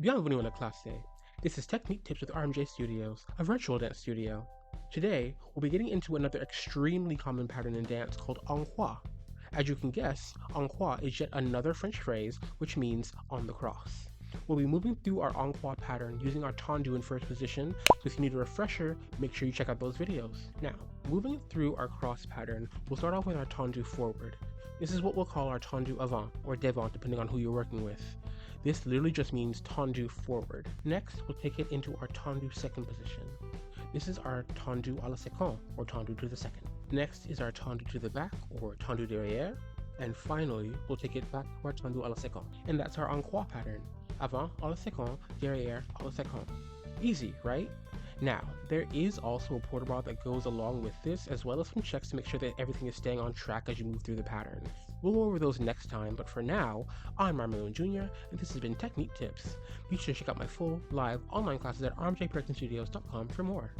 Bienvenue à la classe. This is Technique Tips with RMJ Studios, a virtual dance studio. Today, we'll be getting into another extremely common pattern in dance called en croix. As you can guess, en croix is yet another French phrase which means on the cross. We'll be moving through our en croix pattern using our tendu in first position, so if you need a refresher, make sure you check out those videos. Now, moving through our cross pattern, we'll start off with our tendu forward. This is what we'll call our tendu avant, or devant depending on who you're working with. This literally just means tendu forward. Next, we'll take it into our tendu second position. This is our tendu à la seconde, or tendu to the second. Next is our tendu to the back, or tendu derrière. And finally, we'll take it back to our tendu à la seconde. And that's our en croix pattern. Avant à la seconde, derrière à la seconde. Easy, right? Now, there is also a porter bar that goes along with this, as well as some checks to make sure that everything is staying on track as you move through the pattern. We'll go over those next time, but for now, I'm Malone Jr., and this has been Technique Tips. Be sure to check out my full, live, online classes at rmjstudios.com for more.